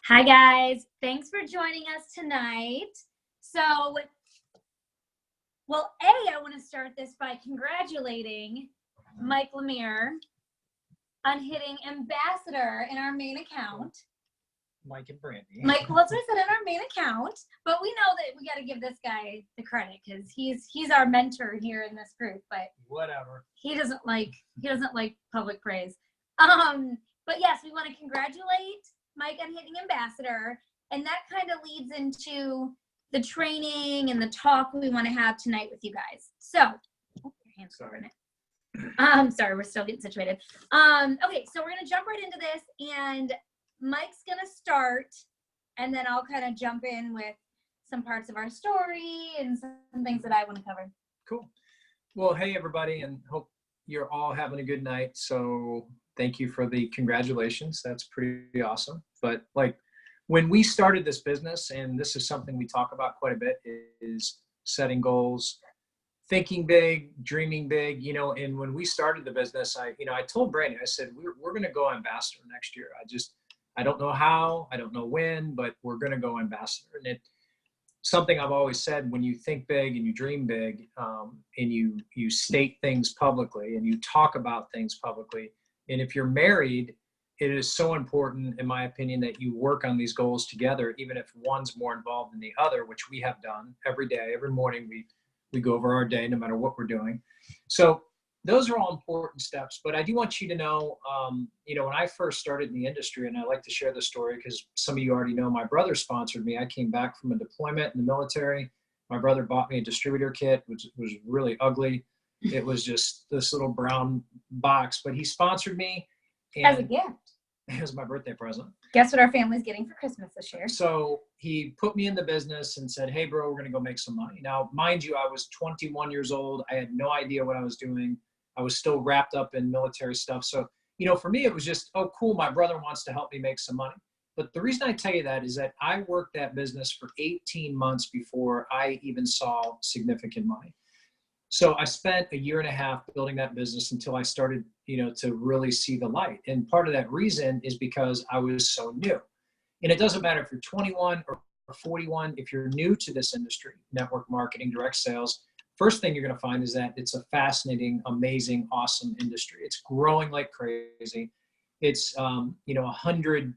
Hi, guys. Thanks for joining us tonight. So, I want to start this by congratulating Mike Lemire on hitting ambassador in our main account. Mike and Brandy. Mike, well, that's what I said, in our main account. But we know that we got to give this guy the credit because he's our mentor here in this group. But whatever. He doesn't like public praise. But yes, we want to congratulate Mike on hitting ambassador, and that kind of leads into the training and the talk we want to have tonight with you guys. So, your hand's over in it. Sorry, we're still getting situated. Okay, so we're gonna jump right into this, and Mike's gonna start, and then I'll kind of jump in with some parts of our story and some things that I want to cover. Cool. Well, hey everybody, and hope you're all having a good night. So thank you for the congratulations. That's pretty awesome. But like when we started this business, and this is something we talk about quite a bit, is setting goals, thinking big, dreaming big, and when we started the business, I told Brandy, I said, we're going to go ambassador next year. I don't know how, I don't know when, but we're going to go ambassador. And it's something I've always said, when you think big and you dream big, and you state things publicly and you talk about things publicly. And if you're married, it is so important, in my opinion, that you work on these goals together, even if one's more involved than the other, which we have done every day. Every morning we go over our day, no matter what we're doing. So those are all important steps. But I do want you to know, when I first started in the industry, and I like to share this story because some of you already know, my brother sponsored me. I came back from a deployment in the military. My brother bought me a distributor kit, which was really ugly. It was just this little brown box, but he sponsored me. As a gift. It was my birthday present. Guess what our family's getting for Christmas this year? So he put me in the business and said, hey, bro, we're going to go make some money. Now, mind you, I was 21 years old. I had no idea what I was doing. I was still wrapped up in military stuff. So, for me, it was just, oh, cool, my brother wants to help me make some money. But the reason I tell you that is that I worked that business for 18 months before I even saw significant money. So I spent a year and a half building that business until I started, to really see the light. And part of that reason is because I was so new. And it doesn't matter if you're 21 or 41, if you're new to this industry, network marketing, direct sales, first thing you're going to find is that it's a fascinating, amazing, awesome industry. It's growing like crazy. It's, 100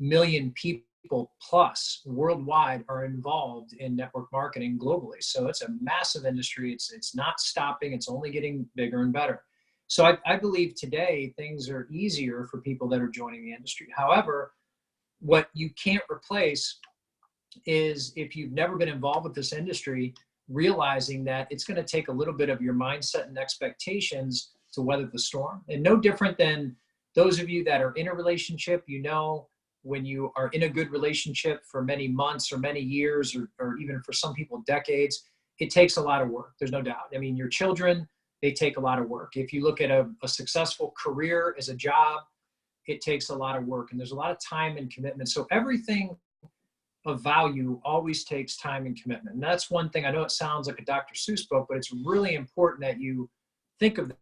million people plus worldwide are involved in network marketing globally. So it's a massive industry. It's not stopping. It's only getting bigger and better. So I believe today things are easier for people that are joining the industry. However, what you can't replace is, if you've never been involved with this industry, realizing that it's going to take a little bit of your mindset and expectations to weather the storm. And no different than those of you that are in a relationship, when you are in a good relationship for many months or many years, or even for some people decades, it takes a lot of work. There's no doubt. I mean, your children, they take a lot of work. If you look at a successful career as a job, it takes a lot of work, and there's a lot of time and commitment. So everything of value always takes time and commitment. And that's one thing. I know it sounds like a Dr. Seuss book, but it's really important that you think of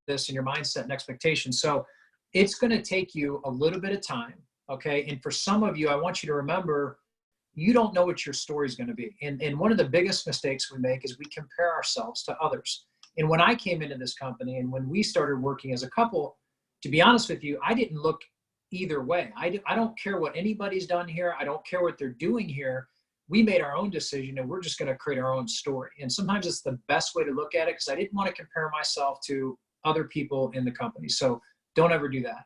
this in your mindset and expectations. So it's going to take you a little bit of time. Okay. And for some of you, I want you to remember, you don't know what your story is going to be. And one of the biggest mistakes we make is we compare ourselves to others. And when I came into this company and when we started working as a couple, to be honest with you, I didn't look either way. I don't care what anybody's done here. I don't care what they're doing here. We made our own decision, and we're just going to create our own story. And sometimes it's the best way to look at it, because I didn't want to compare myself to other people in the company. So don't ever do that.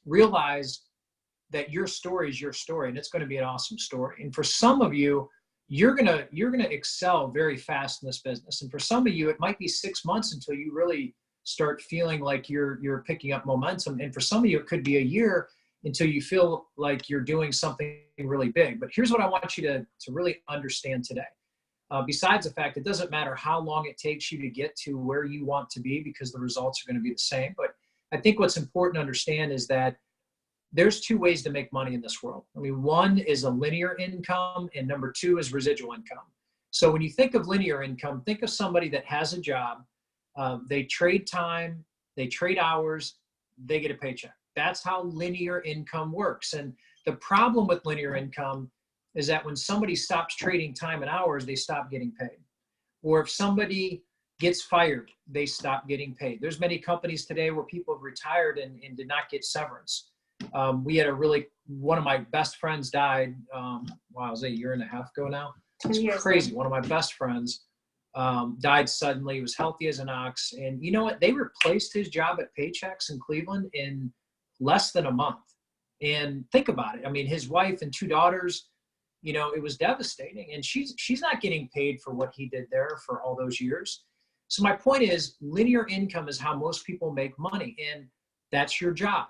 Realize that your story is your story, and it's going to be an awesome story. And for some of you, you're going to excel very fast in this business. And for some of you, it might be 6 months until you really start feeling like you're picking up momentum. And for some of you, it could be a year until you feel like you're doing something really big. But here's what I want you to really understand today. Besides the fact, it doesn't matter how long it takes you to get to where you want to be, because the results are going to be the same. But I think what's important to understand is that there's two ways to make money in this world. I mean, one is a linear income, and number two is residual income. So when you think of linear income, think of somebody that has a job. They trade time, they trade hours, they get a paycheck. That's how linear income works. And The problem with linear income is that when somebody stops trading time and hours, they stop getting paid. Or if somebody gets fired, they stop getting paid. There's many companies today where people have retired and did not get severance. We had one of my best friends died, wow, it was a year and a half ago now. It's crazy. One of my best friends died suddenly. He was healthy as an ox. And you know what? They replaced his job at Paychex in Cleveland in less than a month. And think about it. I mean, his wife and 2 daughters, you know, it was devastating. And she's not getting paid for what he did there for all those years. So my point is, linear income is how most people make money, and that's your job.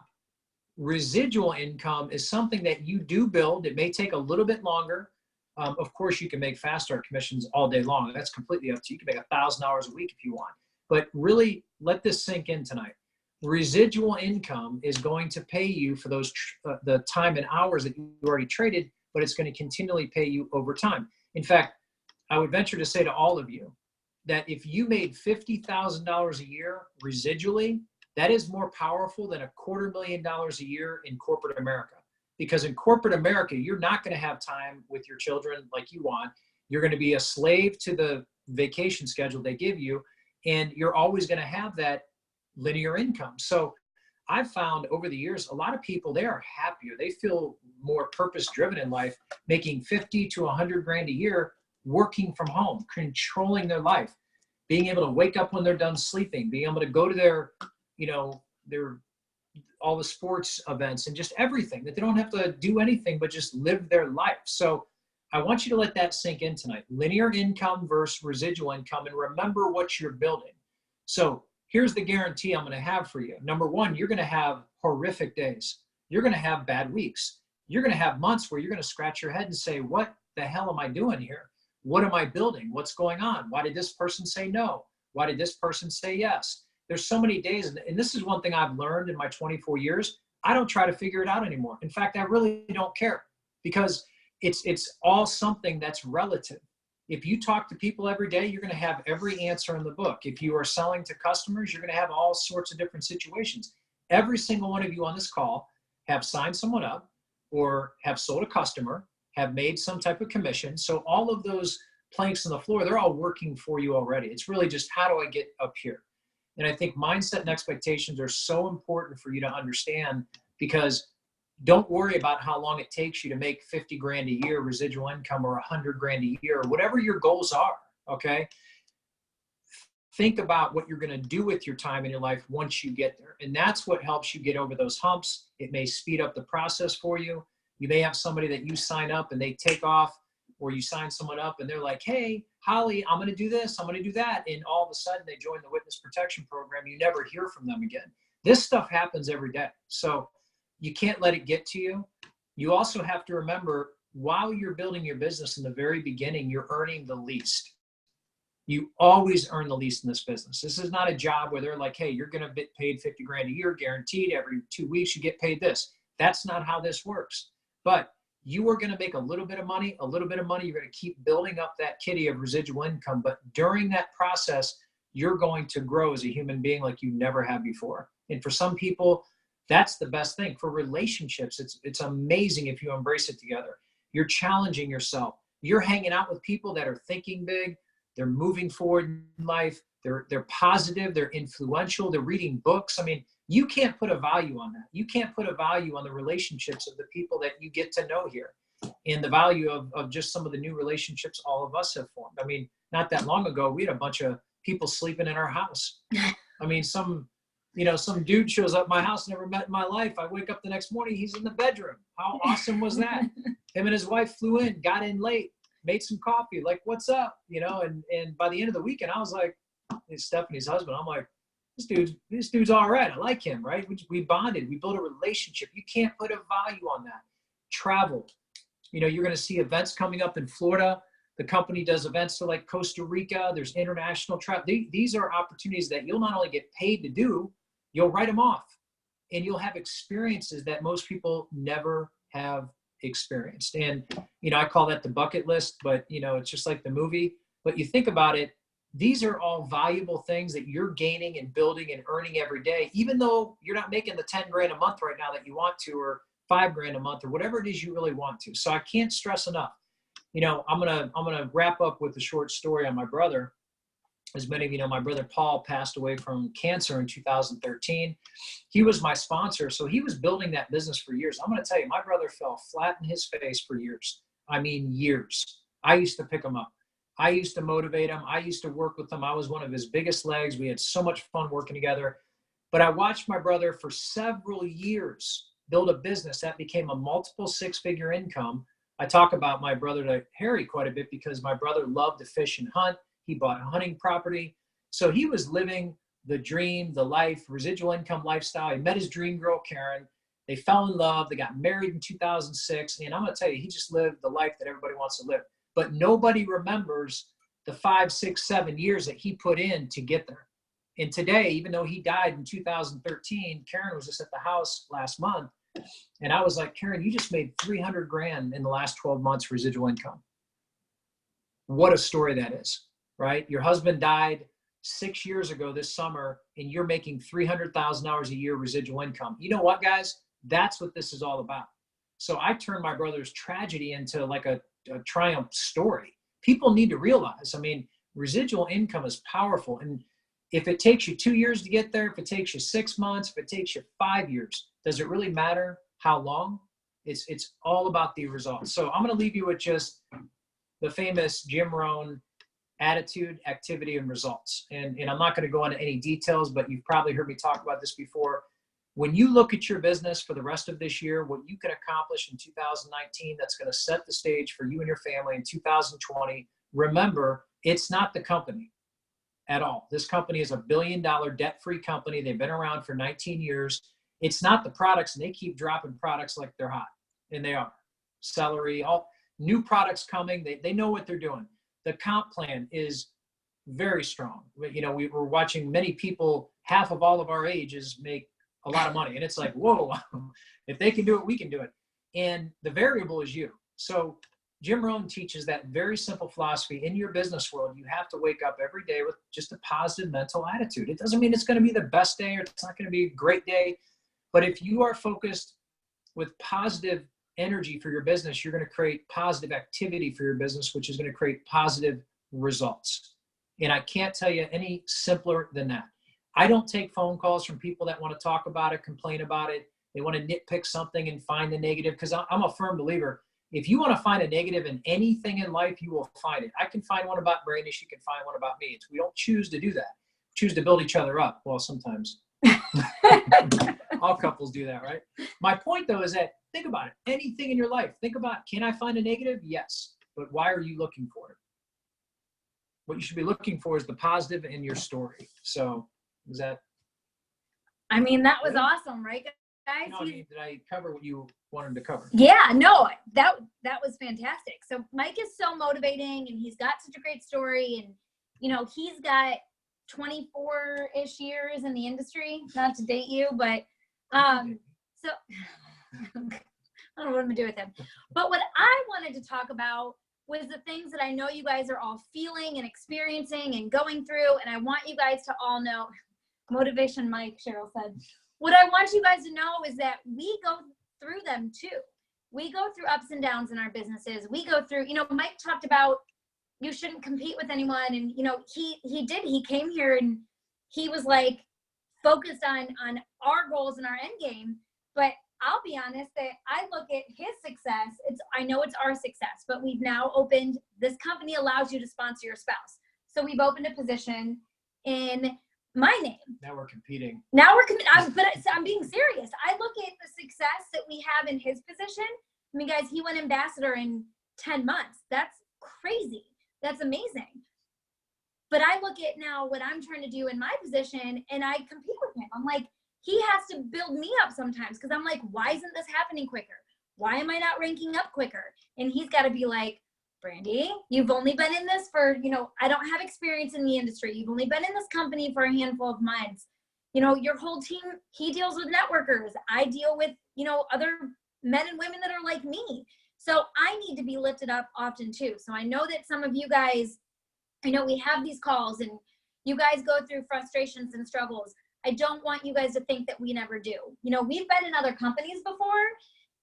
Residual income is something that you do build. It may take a little bit longer. Of course, you can make fast start commissions all day long. That's completely up to you. You can make $1,000 a week if you want. But really, let this sink in tonight. Residual income is going to pay you for those the time and hours that you already traded, but it's going to continually pay you over time. In fact, I would venture to say to all of you that if you made $50,000 a year residually, that is more powerful than $250,000 a year in corporate America. Because in corporate America, you're not going to have time with your children like you want. You're going to be a slave to the vacation schedule they give you, and you're always going to have that linear income. So I've found over the years, a lot of people, they are happier. They feel more purpose-driven in life, making 50 to 100 grand a year, working from home, controlling their life, being able to wake up when they're done sleeping, being able to go to their, you know, all the sports events and just everything, that they don't have to do anything but just live their life. So I want you to let that sink in tonight. Linear income versus residual income, and remember what you're building. So here's the guarantee I'm going to have for you. Number one, you're going to have horrific days. You're going to have bad weeks. You're going to have months where you're going to scratch your head and say, what the hell am I doing here? What am I building? What's going on? Why did this person say no? Why did this person say yes? There's so many days, and this is one thing I've learned in my 24 years. I don't try to figure it out anymore. In fact, I really don't care, because it's all something that's relative. If you talk to people every day, you're going to have every answer in the book. If you are selling to customers, you're going to have all sorts of different situations. Every single one of you on this call have signed someone up or have sold a customer, have made some type of commission. So all of those planks on the floor, they're all working for you already. It's really just, how do I get up here? And I think mindset and expectations are so important for you to understand, because don't worry about how long it takes you to make 50 grand a year residual income, or 100 grand a year, or whatever your goals are. Okay. Think about what you're going to do with your time in your life once you get there. And that's what helps you get over those humps. It may speed up the process for you. You may have somebody that you sign up and they take off, or you sign someone up and they're like, hey, Holly, I'm going to do this, I'm going to do that. And all of a sudden they join the witness protection program. You never hear from them again. This stuff happens every day. So you can't let it get to you. You also have to remember, while you're building your business in the very beginning, you're earning the least. You always earn the least in this business. This is not a job where they're like, hey, you're going to get paid 50 grand a year, guaranteed. Every 2 weeks you get paid this. That's not how this works. But you are going to make a little bit of money, a little bit of money. You're going to keep building up that kitty of residual income. But during that process, you're going to grow as a human being like you never have before. And for some people, that's the best thing. For relationships, it's amazing if you embrace it together. You're challenging yourself. You're hanging out with people that are thinking big. They're moving forward in life. They're positive. They're influential. They're reading books. I mean, you can't put a value on that. You can't put a value on the relationships of the people that you get to know here, and the value of just some of the new relationships all of us have formed. I mean, not that long ago, we had a bunch of people sleeping in our house. I mean, some dude shows up at my house, never met in my life. I wake up the next morning, he's in the bedroom. How awesome was that? Him and his wife flew in, got in late, made some coffee, like, what's up? And by the end of the weekend, I was like, Stephanie's husband, I'm like, this dude's all right. I like him, right? We bonded. We built a relationship. You can't put a value on that. Travel. You're going to see events coming up in Florida. The company does events to like Costa Rica. There's international travel. These are opportunities that you'll not only get paid to do, you'll write them off, and you'll have experiences that most people never have experienced. And, I call that the bucket list, but it's just like the movie. But you think about it, these are all valuable things that you're gaining and building and earning every day, even though you're not making the 10 grand a month right now that you want to, or $5,000 a month, or whatever it is you really want to. So I can't stress enough. You know, I'm gonna wrap up with a short story on my brother. As many of you know, my brother Paul passed away from cancer in 2013. He was my sponsor, so he was building that business for years. I'm going to tell you, my brother fell flat in his face for years. I mean, years. I used to pick him up. I used to motivate him. I used to work with him. I was one of his biggest legs. We had so much fun working together. But I watched my brother for several years build a business that became a multiple six-figure income. I talk about my brother to Harry quite a bit because my brother loved to fish and hunt. He bought a hunting property. So he was living the dream, the life, residual income lifestyle. He met his dream girl, Karen. They fell in love. They got married in 2006. And I'm going to tell you, he just lived the life that everybody wants to live. But nobody remembers the 5, 6, 7 years that he put in to get there. And today, even though he died in 2013, Karen was just at the house last month. And I was like, Karen, you just made $300,000 in the last 12 months residual income. What a story that is. Right? Your husband died 6 years ago this summer, and you're making $300,000 a year residual income. You know what, guys? That's what this is all about. So I turned my brother's tragedy into like a triumph story. People need to realize, I mean, residual income is powerful. And if it takes you 2 years to get there, if it takes you 6 months, if it takes you 5 years, does it really matter how long? It's all about the results. So I'm going to leave you with just the famous Jim Rohn attitude, activity, and results. And I'm not going to go into any details, but you've probably heard me talk about this before. When you look at your business for the rest of this year, what you can accomplish in 2019, that's going to set the stage for you and your family in 2020. Remember, it's not the company at all. This company is $1 billion debt-free company. They've been around for 19 years. It's not the products, and they keep dropping products like they're hot, and they are. Celery, all new products coming. They know what they're doing. The comp plan is very strong. You know, we were watching many people, half of all of our ages, make a lot of money. And it's like, whoa, if they can do it, we can do it. And the variable is you. So Jim Rohn teaches that very simple philosophy. In your business world, you have to wake up every day with just a positive mental attitude. It doesn't mean it's going to be the best day or it's not going to be a great day. But if you are focused with positive energy for your business, you're going to create positive activity for your business, which is going to create positive results. And I can't tell you any simpler than that. I don't take phone calls from people that want to talk about it, complain about it. They want to nitpick something and find the negative, because I'm a firm believer. If you want to find a negative in anything in life, you will find it. I can find one about Brandish. You can find one about me. We don't choose to do that. We choose to build each other up. Well, sometimes. All couples do that, right? My point, though, is that think about it. Anything in your life, think about, can I find a negative? Yes. But why are you looking for it? What you should be looking for is the positive in your story. So is that? I mean, that was awesome, right, guys? No, did I cover what you wanted to cover? Yeah, no, that was fantastic. So Mike is so motivating, and he's got such a great story, and you know, he's got 24-ish years in the industry, not to date you, but so I don't know what I'm gonna do with him. But what I wanted to talk about was the things that I know you guys are all feeling and experiencing and going through, and I want you guys to all know, motivation Mike, Cheryl said. What I want you guys to know is that we go through them too. We go through ups and downs in our businesses. We go through, you know, Mike talked about you shouldn't compete with anyone. And, you know, he came here and he was like focused on our goals and our end game. But I'll be honest that I look at his success. I know it's our success, but we've now opened, this company allows you to sponsor your spouse. So we've opened a position in my name. Now we're competing. Now we're competing. But I'm being serious. I look at the success that we have in his position. I mean, guys, he went ambassador in 10 months. That's crazy. That's amazing. But I look at now what I'm trying to do in my position, and I compete with him. I'm like, he has to build me up sometimes, because I'm like, why isn't this happening quicker? Why am I not ranking up quicker? And he's got to be like, Brandy, you've only been in this for, you know, I don't have experience in the industry. You've only been in this company for a handful of months. You know, your whole team, he deals with networkers. I deal with, you know, other men and women that are like me. So I need to be lifted up often too. So I know that some of you guys, I know we have these calls and you guys go through frustrations and struggles. I don't want you guys to think that we never do. You know, we've been in other companies before,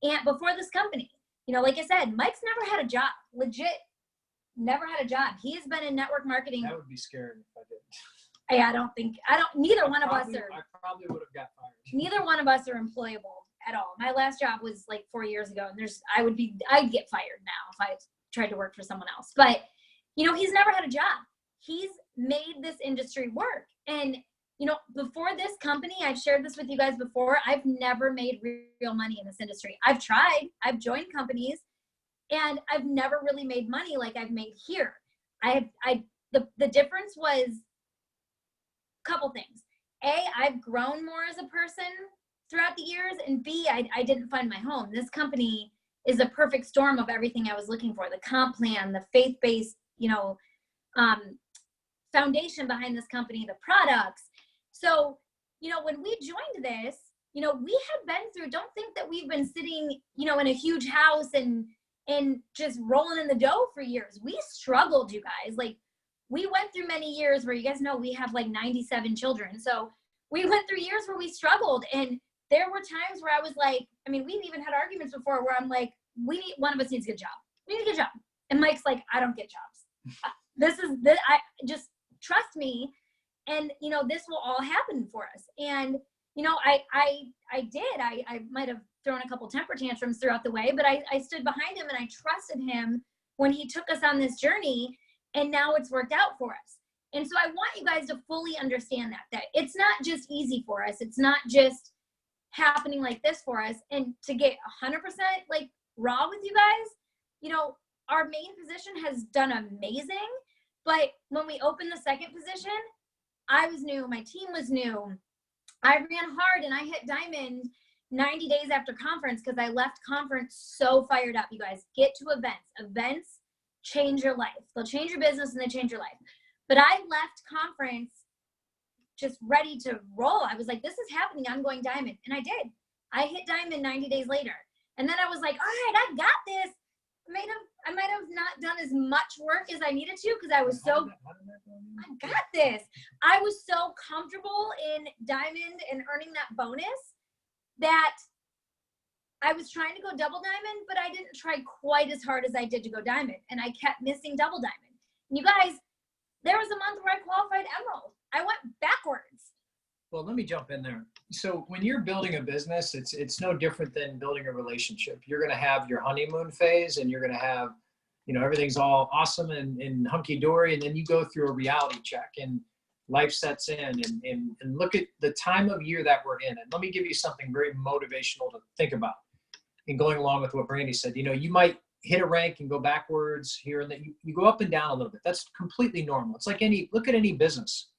And before this company, you know, like I said, Mike's never had a job, legit, never had a job. He's been in network marketing. That would be scary if I did. Neither one of us are. I probably would have got fired. Neither one of us are employable at all. My last job was like 4 years ago, and I'd get fired now if I tried to work for someone else. But, you know, he's never had a job. He's made this industry work. And, you know, before this company, I've shared this with you guys before, I've never made real money in this industry. I've tried, I've joined companies, and I've never really made money like I've made here. The difference was a couple things. A, I've grown more as a person throughout the years, and B, I didn't find my home. This company is a perfect storm of everything I was looking for. The comp plan, the faith-based, you know, foundation behind this company, the products. So, you know, when we joined this, you know, we had been through, don't think that we've been sitting, you know, in a huge house and just rolling in the dough for years. We struggled, you guys. Like, we went through many years where, you guys know, we have like 97 children. So we went through years where we struggled, and there were times where I was like, I mean, we've even had arguments before where I'm like, one of us needs a good job. We need a good job. And Mike's like, I don't get jobs. I just trust me. And, you know, this will all happen for us. And, you know, I might have thrown a couple temper tantrums throughout the way, but I stood behind him and I trusted him when he took us on this journey, and now it's worked out for us. And so I want you guys to fully understand that it's not just easy for us. It's not just happening like this for us. And to get 100% like raw with you guys, you know, our main position has done amazing, but when we opened the second position, I was new, my team was new. I ran hard and I hit diamond 90 days after conference because I left conference so fired up. You guys, get to events. Events change your life. They'll change your business and they change your life. But I left conference just ready to roll. I was like, this is happening. I'm going diamond. And I did. I hit diamond 90 days later. And then I was like, all right, I got this. I might have not done as much work as I needed to because I was so, I got this. I was so comfortable in diamond and earning that bonus that I was trying to go double diamond, but I didn't try quite as hard as I did to go diamond. And I kept missing double diamond. And you guys, there was a month where I qualified emerald. I went backwards. Well, let me jump in there. So when you're building a business, it's no different than building a relationship. You're going to have your honeymoon phase, and you're going to have, you know, everything's all awesome and hunky-dory, and then you go through a reality check and life sets in, and look at the time of year that we're in. And let me give you something very motivational to think about. And going along with what Brandy said, you know, you might hit a rank and go backwards here and then. You go up and down a little bit. That's completely normal. It's like look at any business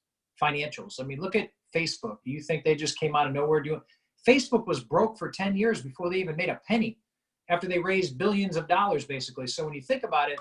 financials. I mean, look at Facebook. Do you think they just came out of nowhere doing? Facebook was broke for 10 years before they even made a penny, after they raised billions of dollars, basically. So when you think about it,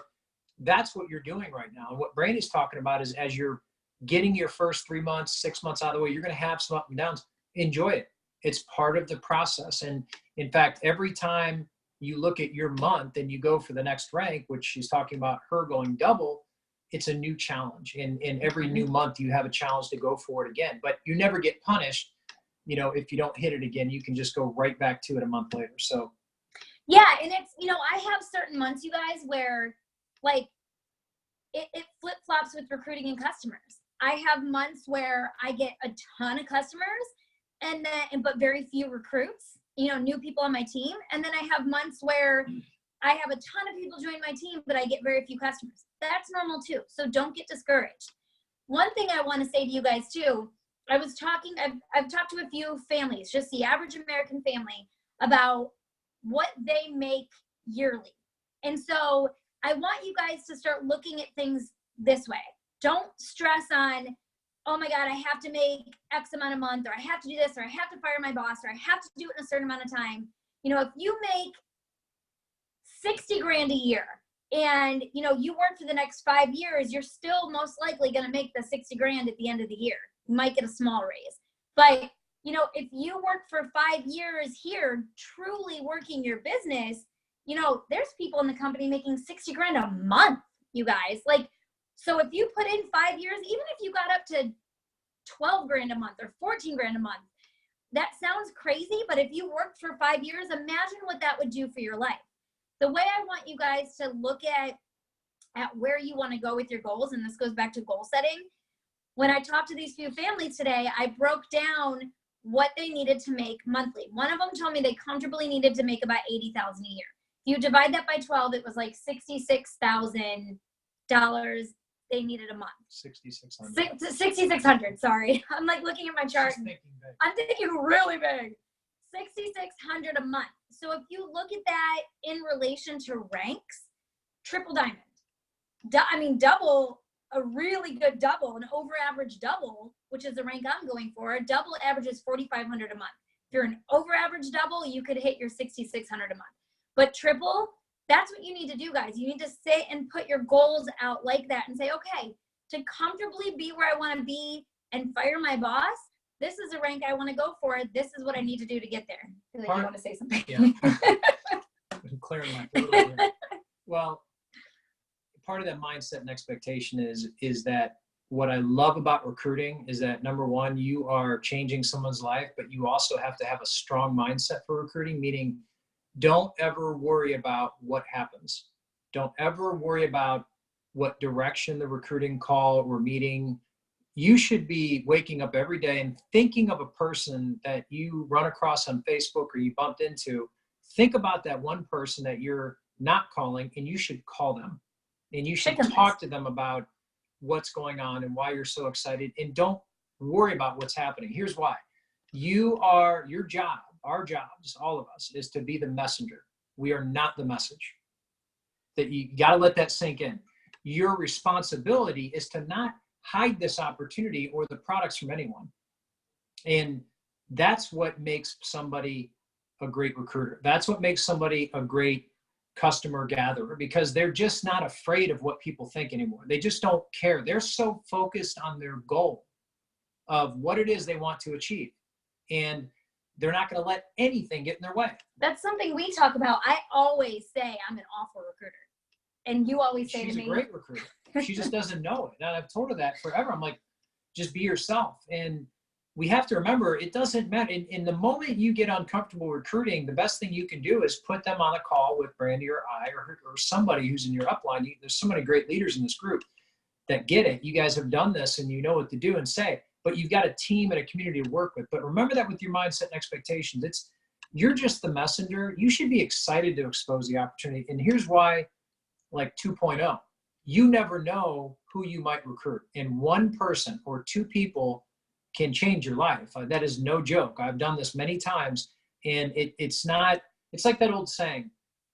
that's what you're doing right now. And what Brandy's talking about is, as you're getting your first 3 months, 6 months out of the way, you're going to have some up and downs. Enjoy it. It's part of the process. And in fact, every time you look at your month and you go for the next rank, which she's talking about her going double, it's a new challenge. And every new month you have a challenge to go for it again, but you never get punished. You know, if you don't hit it again, you can just go right back to it a month later. So yeah. And it's, you know, I have certain months, you guys, where like it flip-flops with recruiting and customers. I have months where I get a ton of customers but very few recruits, you know, new people on my team. And then I have months where I have a ton of people join my team, but I get very few customers. That's normal too. So don't get discouraged. One thing I want to say to you guys too, I've talked to a few families, just the average American family, about what they make yearly. And so I want you guys to start looking at things this way. Don't stress on, oh my God, I have to make X amount a month, or I have to do this, or I have to fire my boss, or I have to do it in a certain amount of time. You know, if you make 60 grand a year and, you know, you work for the next 5 years, you're still most likely going to make the 60 grand at the end of the year. You might get a small raise. But, you know, if you work for 5 years here, truly working your business, you know, there's people in the company making 60 grand a month, you guys. Like, so if you put in 5 years, even if you got up to 12 grand a month or 14 grand a month, that sounds crazy, but if you worked for 5 years, imagine what that would do for your life. The way I want you guys to look at where you want to go with your goals, and this goes back to goal setting. When I talked to these few families today, I broke down what they needed to make monthly. One of them told me they comfortably needed to make about $80,000 a year. If you divide that by 12, it was like $66,000 they needed a month. 6,600. 6,600, sorry. I'm like looking at my chart. I'm thinking really big. 6,600 a month. So if you look at that in relation to ranks, triple diamond. Double, a really good double, an over average double, which is the rank I'm going for. A double averages 4,500 a month. If you're an over average double, you could hit your 6,600 a month. But triple, that's what you need to do, guys. You need to sit and put your goals out like that and say, okay, to comfortably be where I want to be and fire my boss, this is a rank I want to go for. This is what I need to do to get there. I feel like you want to say something. Yeah. I'm clearing my throat over here. Well, part of that mindset and expectation is that what I love about recruiting is that, number one, you are changing someone's life, but you also have to have a strong mindset for recruiting, meaning don't ever worry about what happens. Don't ever worry about what direction the recruiting call or meeting. You should be waking up every day and thinking of a person that you run across on Facebook or you bumped into. Think about that one person that you're not calling, and you should call them. And you should talk to them about what's going on and why you're so excited. And don't worry about what's happening. Here's why. Your job, our jobs, all of us, is to be the messenger. We are not the message. That you got to let that sink in. Your responsibility is to not hide this opportunity or the products from anyone. And that's what makes somebody a great recruiter. That's what makes somebody a great customer gatherer, because they're just not afraid of what people think anymore. They just don't care. They're so focused on their goal of what it is they want to achieve. And they're not going to let anything get in their way. That's something we talk about. I always say I'm an awful recruiter. And you always say She's to me, a great recruiter. She just doesn't know it. And I've told her that forever. I'm like, just be yourself. And we have to remember, it doesn't matter. In the moment you get uncomfortable recruiting, the best thing you can do is put them on a call with Brandy or I or somebody who's in your upline. There's so many great leaders in this group that get it. You guys have done this and you know what to do and say, but you've got a team and a community to work with. But remember that with your mindset and expectations, you're just the messenger. You should be excited to expose the opportunity. And here's why, like 2.0, you never know who you might recruit. And one person or two people can change your life. That is no joke. I've done this many times, and it's like that old saying,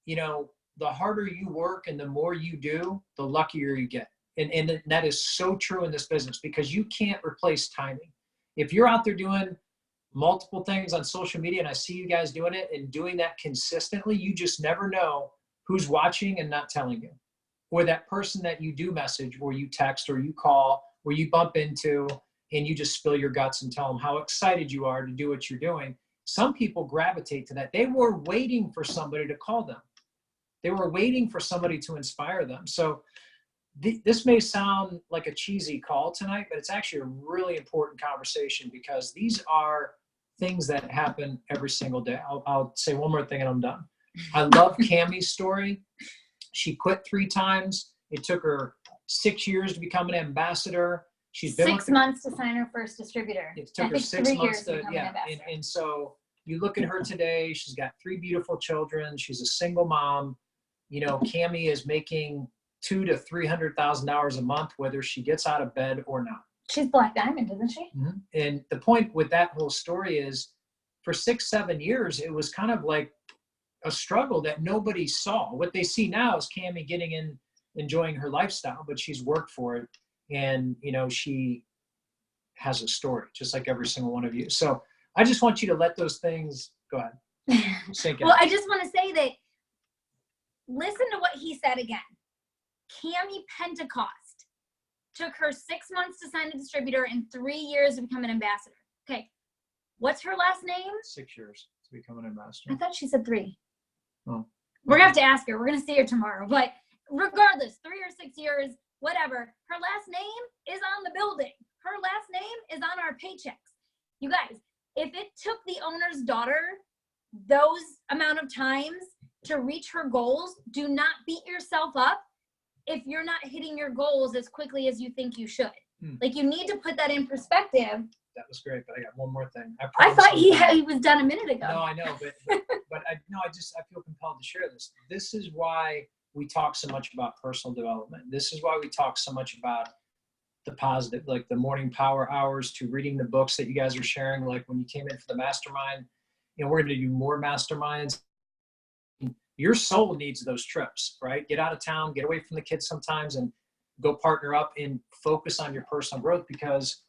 the harder you work and the more you do, the luckier you get. And that is so true in this business, because you can't replace timing. If you're out there doing multiple things on social media, and I see you guys doing it and doing that consistently, you just never know who's watching and not telling you. Or that person that you do message or you text or you call or you bump into, and you just spill your guts and tell them how excited you are to do what you're doing. Some people gravitate to that. They were waiting for somebody to call them. They were waiting for somebody to inspire them. So this may sound like a cheesy call tonight, but it's actually a really important conversation, because these are things that happen every single day. I'll say one more thing and I'm done. I love Cammie's story. She quit 3 times. It took her 6 years to become an ambassador. She's been 6 months to sign her first distributor. It took her 6 months to, yeah. And so you look at her today, she's got 3 beautiful children. She's a single mom. Cammie is making $200,000 to $300,000 a month, whether she gets out of bed or not. She's Black Diamond, isn't she? Mm-hmm. And the point with that whole story is, for 6-7 years, it was kind of like a struggle that nobody saw. What they see now is Cammie getting in, enjoying her lifestyle, but she's worked for it. And, she has a story, just like every single one of you. So I just want you to let those things go ahead. Sink in. Well, I just want to say that, listen to what he said again. Cammie Pentecost took her 6 months to sign a distributor and 3 years to become an ambassador. Okay. What's her last name? 6 years to become an ambassador. I thought she said 3. Oh. We're going to have to ask her. We're going to see her tomorrow. But regardless, 3 or 6 years, whatever, her last name is on the building. Her last name is on our paychecks. You guys, if it took the owner's daughter those amount of times to reach her goals, do not beat yourself up if you're not hitting your goals as quickly as you think you should. Like, you need to put that in perspective. That was great, but I got one more thing. I thought he was done a minute ago. No, I know, but I feel compelled to share this. This is why we talk so much about personal development. This is why we talk so much about the positive, like the morning power hours, to reading the books that you guys are sharing. Like when you came in for the mastermind, you know, we're going to do more masterminds. Your soul needs those trips, right? Get out of town, get away from the kids sometimes, and go partner up and focus on your personal growth, because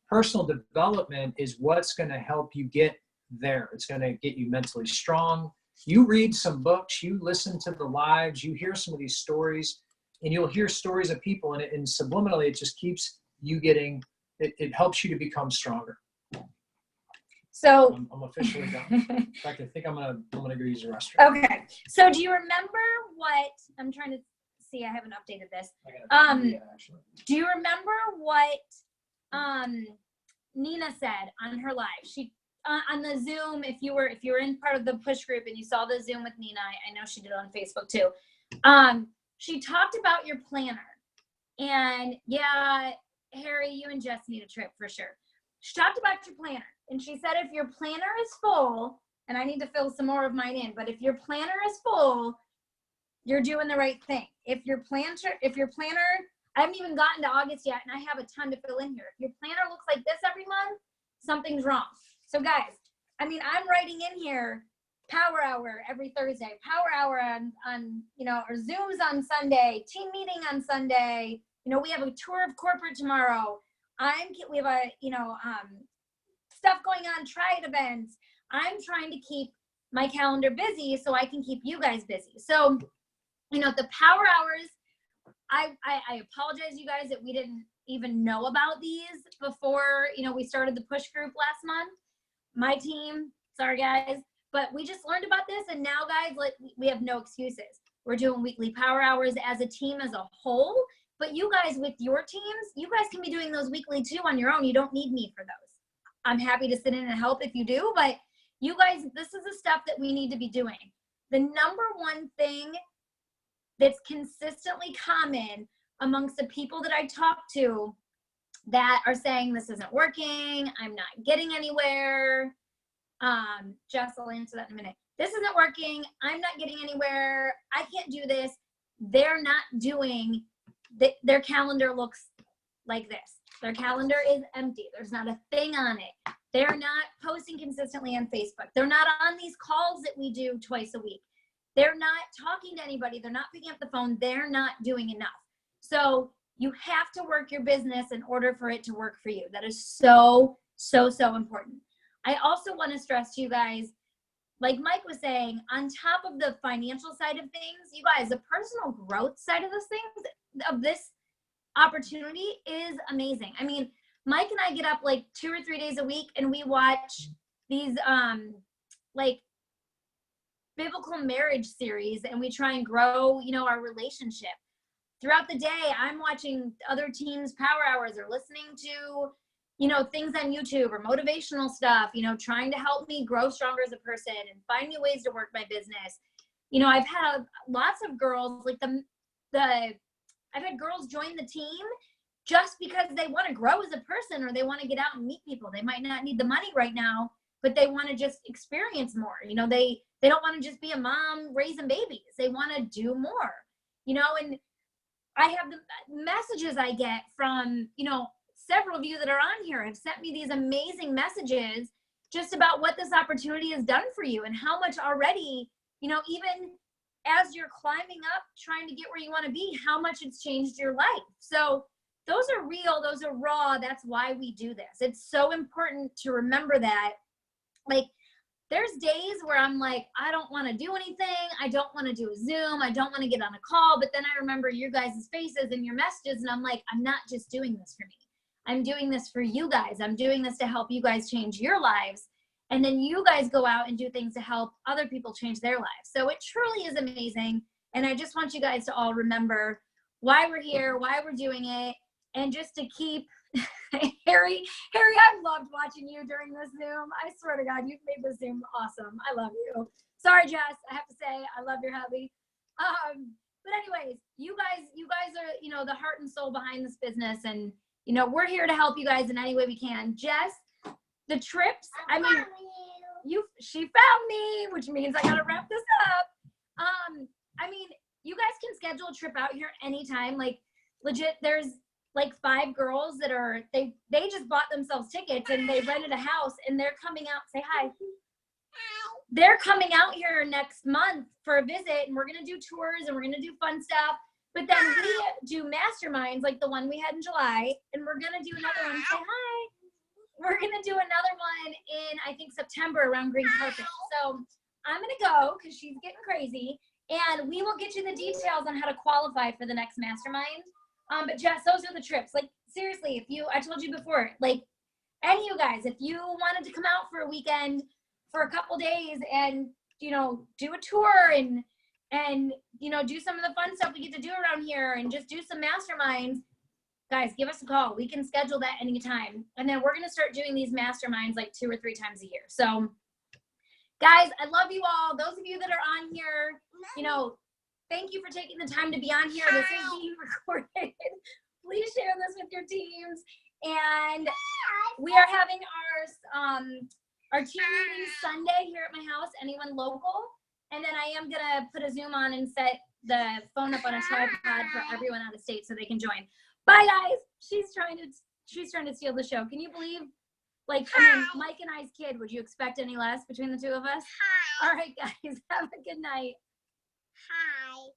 personal development is what's going to help you get there. It's going to get you mentally strong. You read some books, you listen to the lives, you hear some of these stories, and you'll hear stories of people, and subliminally, it just keeps you getting, it helps you to become stronger. So I'm officially done. In fact, I think I'm gonna go use the restroom. Okay. So do you remember what, I'm trying to see, I haven't updated this. Do you remember what Nina said on her live? She on the Zoom, if you were in part of the push group and you saw the Zoom with Nina, I know she did it on Facebook too. She talked about your planner. And yeah, Harry, you and Jess need a trip for sure. She talked about your planner, and she said if your planner is full, and I need to fill some more of mine in, but if your planner is full, you're doing the right thing. If your planner, I haven't even gotten to August yet, and I have a ton to fill in here. If your planner looks like this every month, something's wrong. So guys, I mean, I'm writing in here power hour every Thursday, power hour on you know, or Zooms on Sunday, team meeting on Sunday. You know, we have a tour of corporate tomorrow. We have a, you know, stuff going on, Triad events. I'm trying to keep my calendar busy so I can keep you guys busy. So, you know, the power hours, I apologize, you guys, that we didn't even know about these before, you know, we started the push group last month. My team, sorry guys, but we just learned about this, and now guys, like, we have no excuses. We're doing weekly power hours as a team as a whole, but you guys with your teams, you guys can be doing those weekly too on your own. You don't need me for those. I'm happy to sit in and help if you do, but you guys, this is the stuff that we need to be doing. The number one thing that's consistently common amongst the people that I talk to that are saying this isn't working, I'm not getting anywhere. Jess, I'll answer that in a minute. This isn't working, I'm not getting anywhere, I can't do this. They're not doing, their calendar looks like this. Their calendar is empty. There's not a thing on it. They're not posting consistently on Facebook. They're not on these calls that we do twice a week. They're not talking to anybody. They're not picking up the phone. They're not doing enough. So you have to work your business in order for it to work for you. That is so, so, so important. I also want to stress to you guys, like Mike was saying, on top of the financial side of things, you guys, the personal growth side of this opportunity is amazing. I mean, Mike and I get up like 2 or 3 days a week and we watch these like biblical marriage series, and we try and grow, you know, our relationship. Throughout the day, I'm watching other teams' power hours or listening to, you know, things on YouTube or motivational stuff, you know, trying to help me grow stronger as a person and find new ways to work my business. You know, I've had lots of girls, like I've had girls join the team just because they want to grow as a person, or they want to get out and meet people. They might not need the money right now, but they want to just experience more. You know, they don't want to just be a mom raising babies. They want to do more, you know, and I have the messages I get from, you know, several of you that are on here have sent me these amazing messages just about what this opportunity has done for you and how much already, you know, even as you're climbing up, trying to get where you want to be, how much it's changed your life. So those are real, those are raw. That's why we do this. It's so important to remember that. Like, there's days where I'm like, I don't want to do anything. I don't want to do a Zoom. I don't want to get on a call. But then I remember your guys' faces and your messages, and I'm like, I'm not just doing this for me. I'm doing this for you guys. I'm doing this to help you guys change your lives. And then you guys go out and do things to help other people change their lives. So it truly is amazing. And I just want you guys to all remember why we're here, why we're doing it, and just to keep Harry, I've loved watching you during this Zoom. I swear to God, you've made this Zoom awesome. I love you. Sorry, Jess. I have to say, I love your hubby. But anyways, you guys are, you know, the heart and soul behind this business. And, you know, we're here to help you guys in any way we can. Jess, the trips, I mean, she found me, which means I got to wrap this up. I mean, you guys can schedule a trip out here anytime. Like, legit, there's like 5 girls that are, they just bought themselves tickets and they rented a house and they're coming out. Say hi. They're coming out here next month for a visit, and we're going to do tours and we're going to do fun stuff. But then we do masterminds like the one we had in July, and we're going to do another one. Say hi. We're going to do another one in, I think, September around Green Carpet. So I'm going to go because she's getting crazy, and we will get you the details on how to qualify for the next mastermind. But Jess, those are the trips. Like, seriously, I told you before, like, any of you guys, if you wanted to come out for a weekend for a couple days and, you know, do a tour and, you know, do some of the fun stuff we get to do around here and just do some masterminds, guys, give us a call. We can schedule that anytime. And then we're going to start doing these masterminds like 2 or 3 times a year. So, guys, I love you all. Those of you that are on here, you know, thank you for taking the time to be on here. This is being recorded. Please share this with your teams. And we are having our team meeting Sunday here at my house, anyone local. And then I am going to put a Zoom on and set the phone up on a tripod for everyone out of state so they can join. Bye, guys. She's trying to steal the show. Can you believe? Like, I mean, Mike and I's kid, would you expect any less between the two of us? All right, guys. Have a good night. Hi.